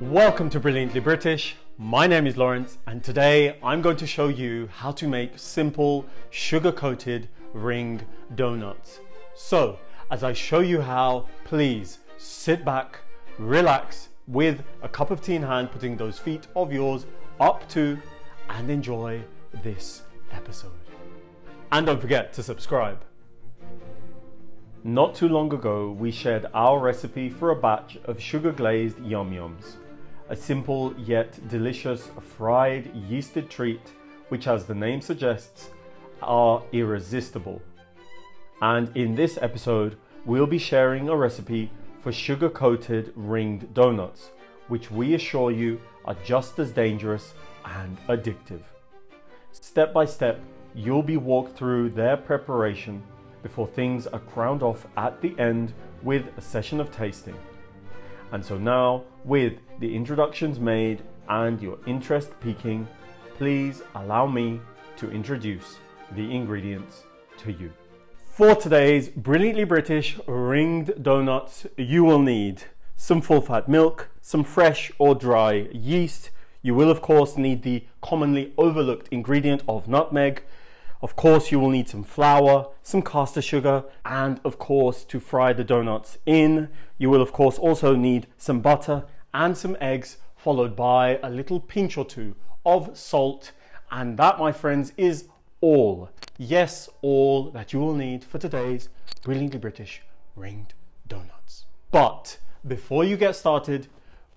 Welcome to Brilliantly British. My name is Lawrence and today I'm going to show you how to make simple sugar-coated ring donuts. So as I show you how, please sit back, relax with a cup of tea in hand, putting those feet of yours up to, and enjoy this episode. And don't forget to subscribe. Not too long ago, we shared our recipe for a batch of sugar-glazed yum-yums. A simple yet delicious fried yeasted treat, which as the name suggests, are irresistible. And in this episode, we'll be sharing a recipe for sugar-coated ringed donuts, which we assure you are just as dangerous and addictive. Step by step, you'll be walked through their preparation before things are crowned off at the end with a session of tasting. And so now, with the introductions made and your interest peaking, please allow me to introduce the ingredients to you. For today's Brilliantly British ringed donuts, you will need some full-fat milk, some fresh or dry yeast. You will of course need the commonly overlooked ingredient of nutmeg. Of course, you will need some flour, some caster sugar, and of course, to fry the donuts in, you will of course also need some butter and some eggs, followed by a little pinch or two of salt. And that, my friends, is all, yes, all that you will need for today's Brilliantly British ringed donuts. But before you get started,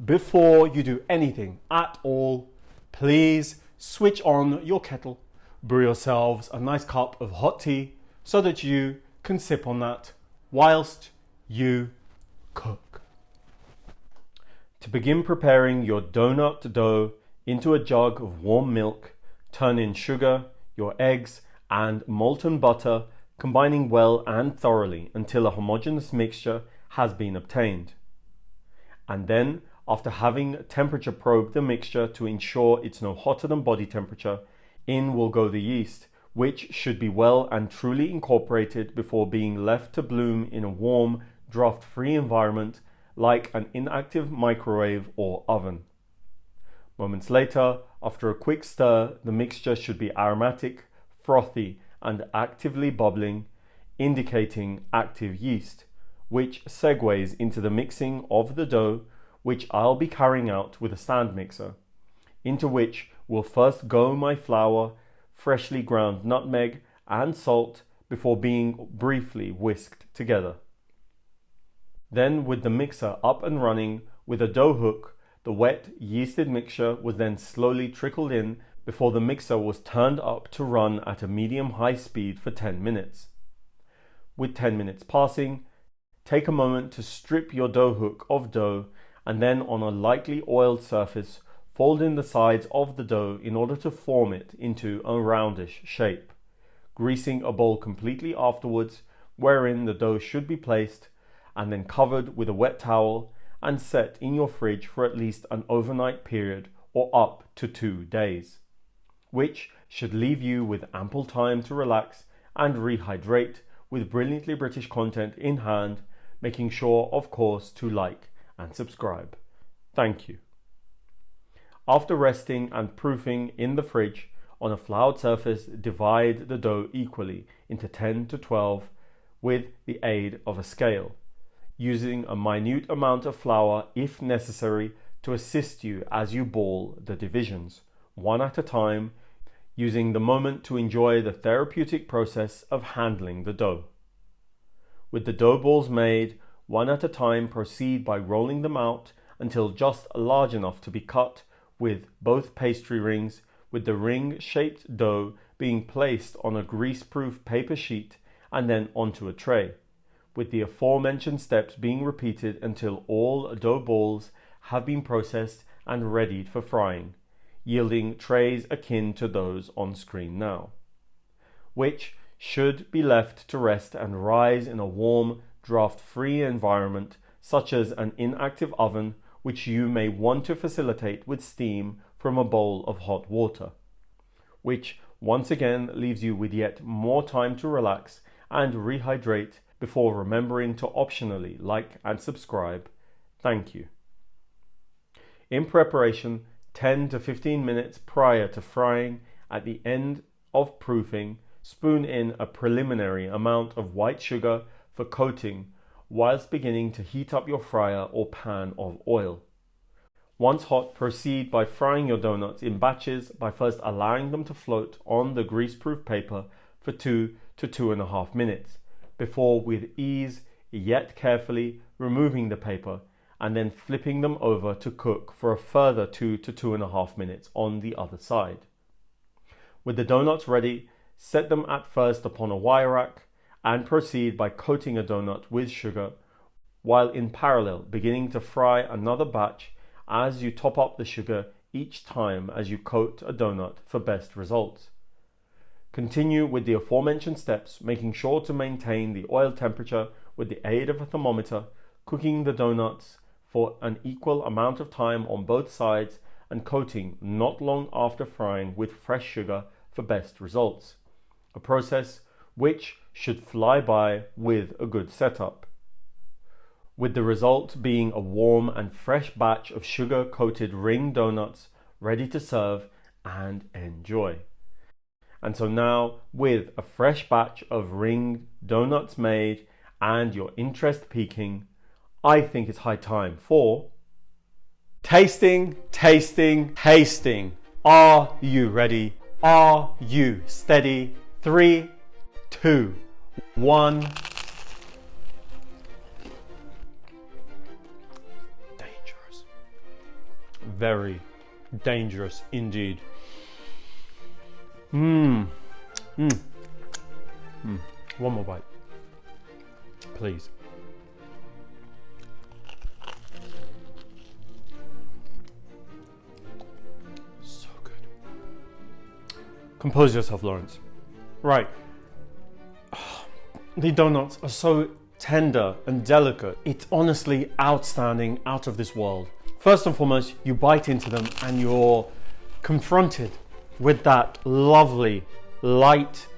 before you do anything at all, please switch on your kettle. Brew yourselves a nice cup of hot tea so that you can sip on that whilst you cook. To begin preparing your donut dough, into a jug of warm milk, turn in sugar, your eggs and molten butter, combining well and thoroughly until a homogeneous mixture has been obtained. And then, after having temperature probe the mixture to ensure it's no hotter than body temperature, in will go the yeast, which should be well and truly incorporated before being left to bloom in a warm, draft-free environment like an inactive microwave or oven. Moments later, after a quick stir, the mixture should be aromatic, frothy, and actively bubbling, indicating active yeast, which segues into the mixing of the dough, which I'll be carrying out with a stand mixer, into which will first go my flour, freshly ground nutmeg and salt before being briefly whisked together. Then, with the mixer up and running with a dough hook, the wet yeasted mixture was then slowly trickled in before the mixer was turned up to run at a medium-high speed for 10 minutes. With 10 minutes passing, take a moment to strip your dough hook of dough, and then on a lightly oiled surface, fold in the sides of the dough in order to form it into a roundish shape, greasing a bowl completely afterwards wherein the dough should be placed, and then covered with a wet towel and set in your fridge for at least an overnight period or up to 2 days, which should leave you with ample time to relax and rehydrate with Brilliantly British content in hand, making sure of course to like and subscribe. Thank you. After resting and proofing in the fridge, on a floured surface, divide the dough equally into 10 to 12 with the aid of a scale, using a minute amount of flour if necessary to assist you as you ball the divisions, one at a time, using the moment to enjoy the therapeutic process of handling the dough. With the dough balls made, one at a time, proceed by rolling them out until just large enough to be cut, with both pastry rings, with the ring-shaped dough being placed on a grease-proof paper sheet and then onto a tray, with the aforementioned steps being repeated until all dough balls have been processed and readied for frying, yielding trays akin to those on screen now, which should be left to rest and rise in a warm, draft-free environment such as an inactive oven, which you may want to facilitate with steam from a bowl of hot water, which once again leaves you with yet more time to relax and rehydrate before remembering to optionally like and subscribe. Thank you. In preparation, 10 to 15 minutes prior to frying, at the end of proofing, spoon in a preliminary amount of white sugar for coating whilst beginning to heat up your fryer or pan of oil. Once hot, proceed by frying your donuts in batches by first allowing them to float on the grease-proof paper for 2 to 2.5 minutes, before with ease yet carefully removing the paper and then flipping them over to cook for a further 2 to 2.5 minutes on the other side. With the donuts ready, set them at first upon a wire rack and proceed by coating a donut with sugar, while in parallel beginning to fry another batch as you top up the sugar each time as you coat a donut for best results. Continue with the aforementioned steps, making sure to maintain the oil temperature with the aid of a thermometer, cooking the donuts for an equal amount of time on both sides and coating not long after frying with fresh sugar for best results. A process which should fly by with a good setup, with the result being a warm and fresh batch of sugar-coated ring donuts ready to serve and enjoy. And so now, with a fresh batch of ring donuts made and your interest peaking, I think it's high time for tasting, tasting, tasting. Are you ready? Are you steady? 3, 2, 1. Dangerous. Very dangerous indeed. One more bite, please. So good. Compose yourself, Lawrence. Right. The donuts are so tender and delicate. It's honestly outstanding, out of this world. First and foremost, you bite into them and you're confronted with that lovely, light,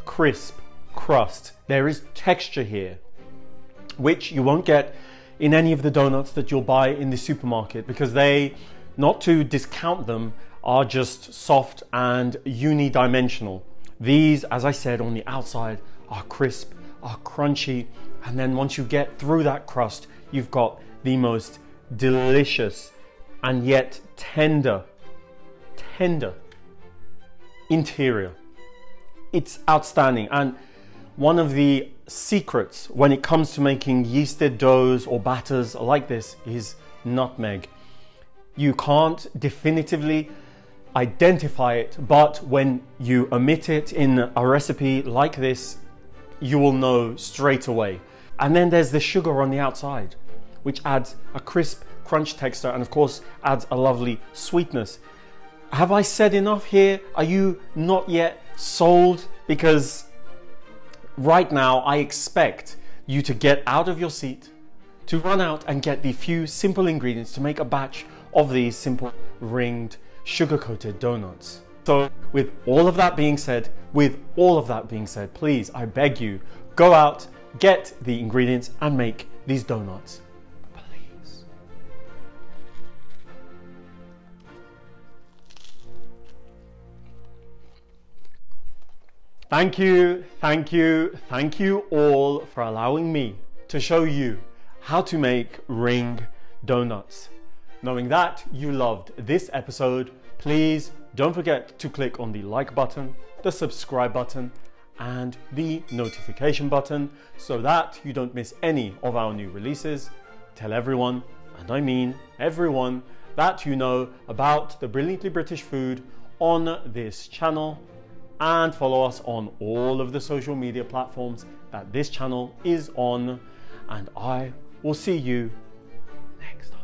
crisp crust. There is texture here, which you won't get in any of the donuts that you'll buy in the supermarket, because they, not to discount them, are just soft and unidimensional. These, as I said, on the outside are crisp, are crunchy, and then once you get through that crust, you've got the most delicious and yet tender interior. It's outstanding, and one of the secrets when it comes to making yeasted doughs or batters like this is nutmeg. You can't definitively identify it, but when you omit it in a recipe like this, you will know straight away. And then there's the sugar on the outside, which adds a crisp crunch texture and of course adds a lovely sweetness. Have I said enough here? Are you not yet sold? Because right now I expect you to get out of your seat, to run out and get the few simple ingredients to make a batch of these simple ringed sugar-coated donuts. So with all of that being said, please, I beg you, go out, get the ingredients and make these donuts. Please. Thank you all for allowing me to show you how to make ring donuts. Knowing that you loved this episode, please don't forget to click on the like button, the subscribe button, and the notification button so that you don't miss any of our new releases. Tell everyone, and I mean everyone, that you know about the Brilliantly British food on this channel, and follow us on all of the social media platforms that this channel is on, and I will see you next time.